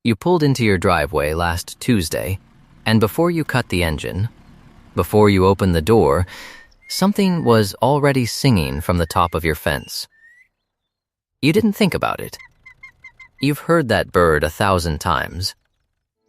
You pulled into your driveway last Tuesday, and before you cut the engine, before you opened the door, something was already singing from the top of your fence. You didn't think about it. You've heard that bird 1,000 times.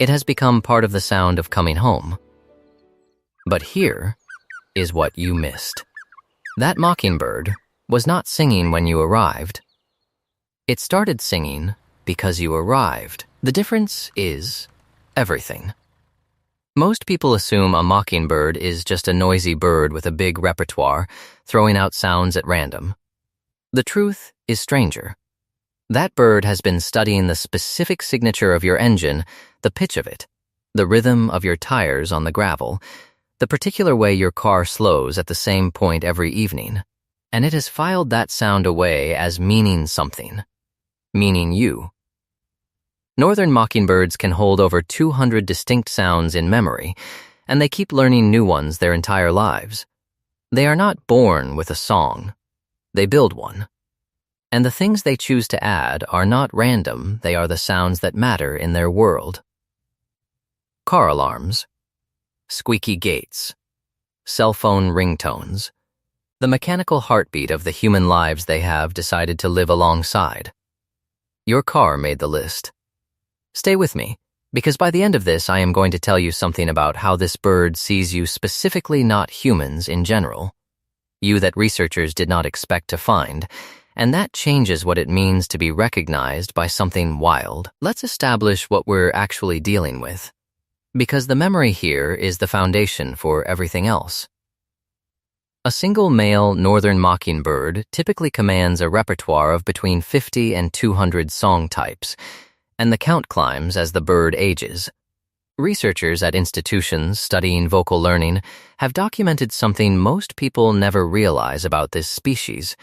It has become part of the sound of coming home. But here is what you missed. That mockingbird was not singing when you arrived. It started singing because you arrived. The difference is everything. Most people assume a mockingbird is just a noisy bird with a big repertoire, throwing out sounds at random. The truth is stranger. That bird has been studying the specific signature of your engine, the pitch of it, the rhythm of your tires on the gravel, the particular way your car slows at the same point every evening, and it has filed that sound away as meaning something, meaning you. Northern mockingbirds can hold over 200 distinct sounds in memory, and they keep learning new ones their entire lives. They are not born with a song. They build one. And the things they choose to add are not random, they are the sounds that matter in their world. Car alarms, squeaky gates, cell phone ringtones, the mechanical heartbeat of the human lives they have decided to live alongside. Your car made the list. Stay with me, because by the end of this I am going to tell you something about how this bird sees you, specifically not humans in general, you that researchers did not expect to find, and that changes what it means to be recognized by something wild. Let's establish what we're actually dealing with, because the memory here is the foundation for everything else. A single male northern mockingbird typically commands a repertoire of between 50 and 200 song types, and the count climbs as the bird ages. Researchers at institutions studying vocal learning have documented something most people never realize about this species.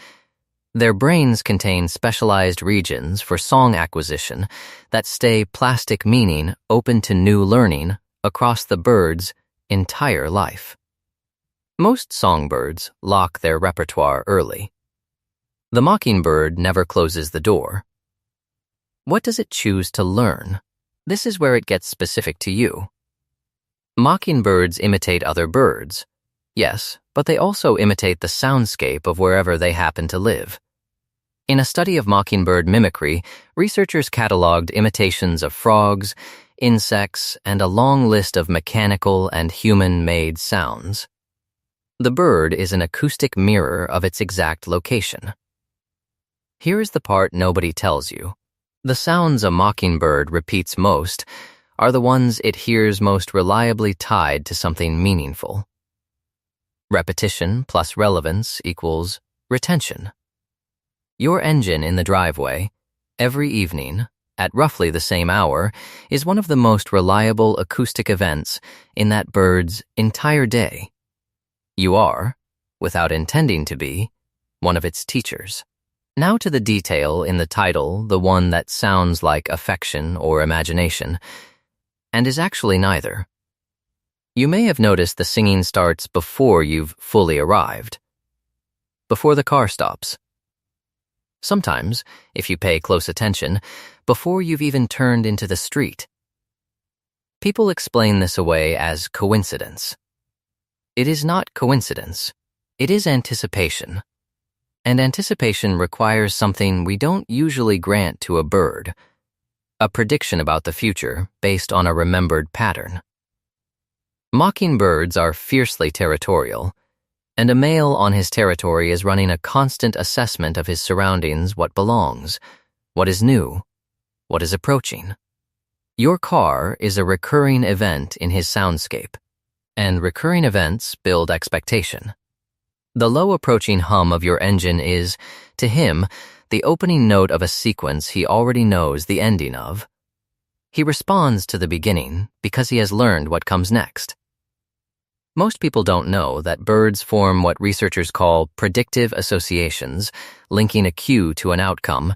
Their brains contain specialized regions for song acquisition that stay plastic, meaning open to new learning across the bird's entire life. Most songbirds lock their repertoire early. The mockingbird never closes the door. What does it choose to learn? This is where it gets specific to you. Mockingbirds imitate other birds. Yes, but they also imitate the soundscape of wherever they happen to live. In a study of mockingbird mimicry, researchers cataloged imitations of frogs, insects, and a long list of mechanical and human-made sounds. The bird is an acoustic mirror of its exact location. Here is the part nobody tells you. The sounds a mockingbird repeats most are the ones it hears most reliably tied to something meaningful. Repetition plus relevance equals retention. Your engine in the driveway, every evening, at roughly the same hour, is one of the most reliable acoustic events in that bird's entire day. You are, without intending to be, one of its teachers. Now to the detail in the title, the one that sounds like affection or imagination, and is actually neither. You may have noticed the singing starts before you've fully arrived, before the car stops. Sometimes, if you pay close attention, before you've even turned into the street. People explain this away as coincidence. It is not coincidence. It is anticipation. And anticipation requires something we don't usually grant to a bird, a prediction about the future based on a remembered pattern. Mockingbirds are fiercely territorial, and a male on his territory is running a constant assessment of his surroundings, what belongs, what is new, what is approaching. Your car is a recurring event in his soundscape, and recurring events build expectation. The low approaching hum of your engine is, to him, the opening note of a sequence he already knows the ending of. He responds to the beginning because he has learned what comes next. Most people don't know that birds form what researchers call predictive associations, linking a cue to an outcome,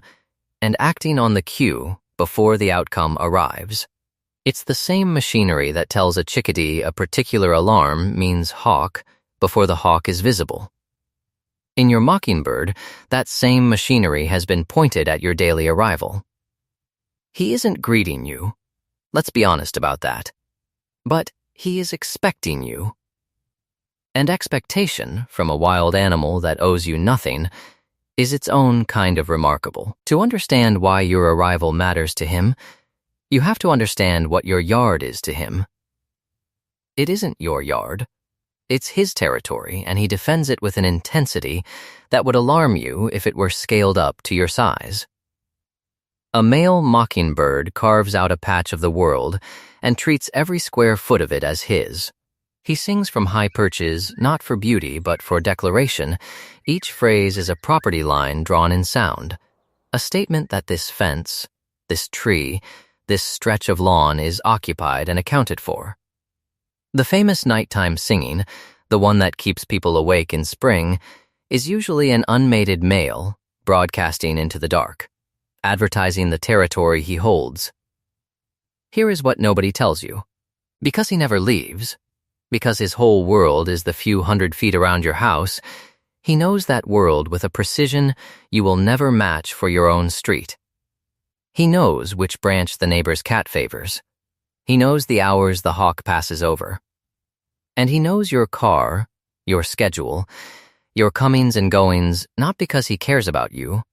and acting on the cue before the outcome arrives. It's the same machinery that tells a chickadee a particular alarm means hawk before the hawk is visible. In your mockingbird, that same machinery has been pointed at your daily arrival. He isn't greeting you. Let's be honest about that. But he is expecting you. And expectation from a wild animal that owes you nothing is its own kind of remarkable. To understand why your arrival matters to him, you have to understand what your yard is to him. It isn't your yard. It's his territory, and he defends it with an intensity that would alarm you if it were scaled up to your size. A male mockingbird carves out a patch of the world and treats every square foot of it as his. He sings from high perches, not for beauty, but for declaration. Each phrase is a property line drawn in sound, a statement that this fence, this tree, this stretch of lawn is occupied and accounted for. The famous nighttime singing, the one that keeps people awake in spring, is usually an unmated male broadcasting into the dark, advertising the territory he holds. Here is what nobody tells you. Because he never leaves, because his whole world is the few hundred feet around your house, he knows that world with a precision you will never match for your own street. He knows which branch the neighbor's cat favors. He knows the hours the hawk passes over. And he knows your car, your schedule, your comings and goings, not because he cares about you,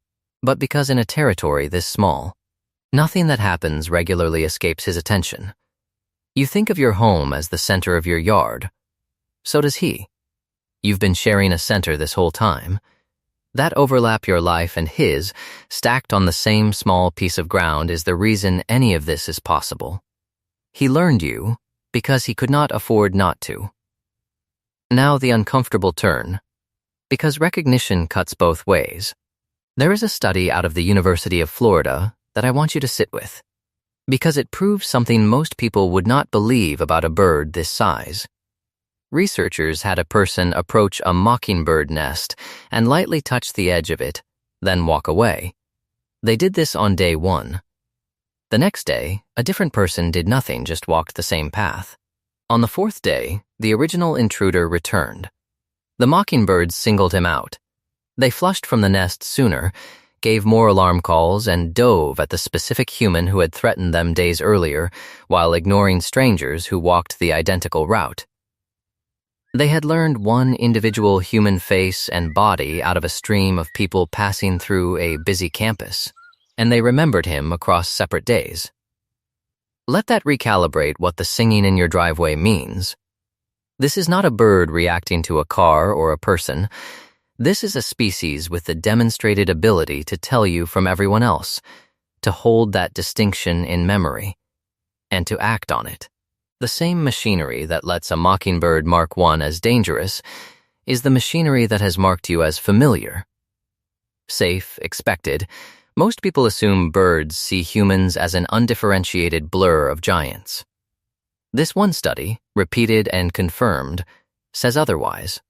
but because in a territory this small, nothing that happens regularly escapes his attention. You think of your home as the center of your yard. So does he. You've been sharing a center this whole time. That overlap your life and his, stacked on the same small piece of ground, is the reason any of this is possible. He learned you because he could not afford not to. Now the uncomfortable turn, because recognition cuts both ways. There is a study out of the University of Florida that I want you to sit with, because it proves something most people would not believe about a bird this size. Researchers had a person approach a mockingbird nest and lightly touch the edge of it, then walk away. They did this on day 1. The next day, a different person did nothing, just walked the same path. On the 4th day, the original intruder returned. The mockingbirds singled him out. They flushed from the nest sooner, gave more alarm calls, and dove at the specific human who had threatened them days earlier, while ignoring strangers who walked the identical route. They had learned one individual human face and body out of a stream of people passing through a busy campus, and they remembered him across separate days. Let that recalibrate what the singing in your driveway means. This is not a bird reacting to a car or a person. This is a species with the demonstrated ability to tell you from everyone else, to hold that distinction in memory, and to act on it. The same machinery that lets a mockingbird mark one as dangerous is the machinery that has marked you as familiar. Safe, expected, most people assume birds see humans as an undifferentiated blur of giants. This one study, repeated and confirmed, says otherwise.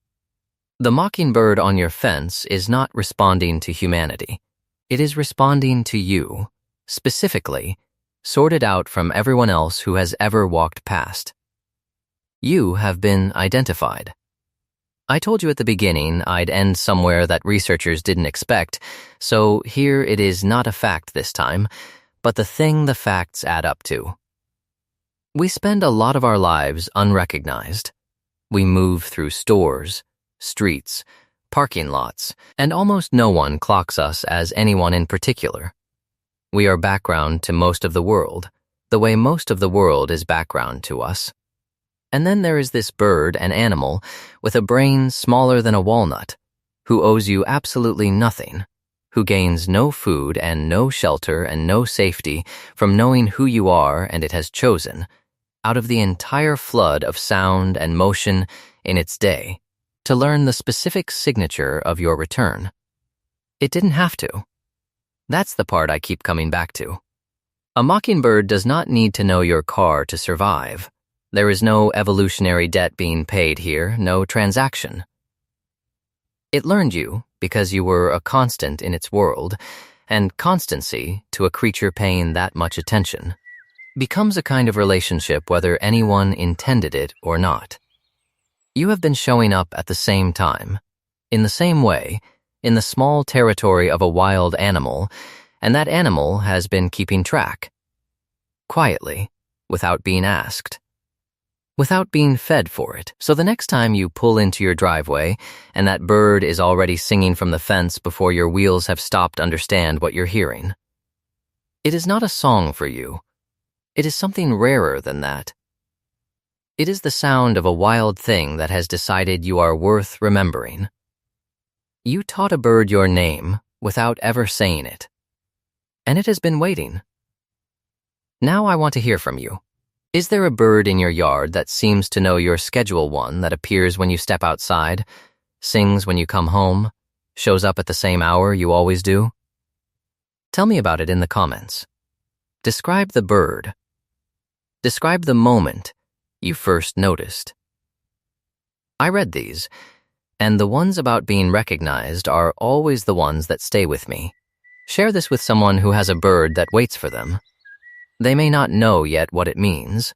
The mockingbird on your fence is not responding to humanity. It is responding to you, specifically, sorted out from everyone else who has ever walked past. You have been identified. I told you at the beginning I'd end somewhere that researchers didn't expect, so here it is, not a fact this time, but the thing the facts add up to. We spend a lot of our lives unrecognized. We move through stores, streets, parking lots, and almost no one clocks us as anyone in particular. We are background to most of the world, the way most of the world is background to us. And then there is this bird, an animal, with a brain smaller than a walnut, who owes you absolutely nothing, who gains no food and no shelter and no safety from knowing who you are and it has chosen, out of the entire flood of sound and motion in its day, to learn the specific signature of your return. It didn't have to. That's the part I keep coming back to. A mockingbird does not need to know your car to survive. There is no evolutionary debt being paid here, no transaction. It learned you because you were a constant in its world, and constancy, to a creature paying that much attention, becomes a kind of relationship whether anyone intended it or not. You have been showing up at the same time, in the same way, in the small territory of a wild animal, and that animal has been keeping track. Quietly, without being asked, without being fed for it. So the next time you pull into your driveway and that bird is already singing from the fence before your wheels have stopped to understand what you're hearing, it is not a song for you. It is something rarer than that. It is the sound of a wild thing that has decided you are worth remembering. You taught a bird your name without ever saying it, and it has been waiting. Now I want to hear from you. Is there a bird in your yard that seems to know your schedule, one that appears when you step outside, sings when you come home, shows up at the same hour you always do? Tell me about it in the comments. Describe the bird. Describe the moment you first noticed. I read these, and the ones about being recognized are always the ones that stay with me. Share this with someone who has a bird that waits for them. They may not know yet what it means,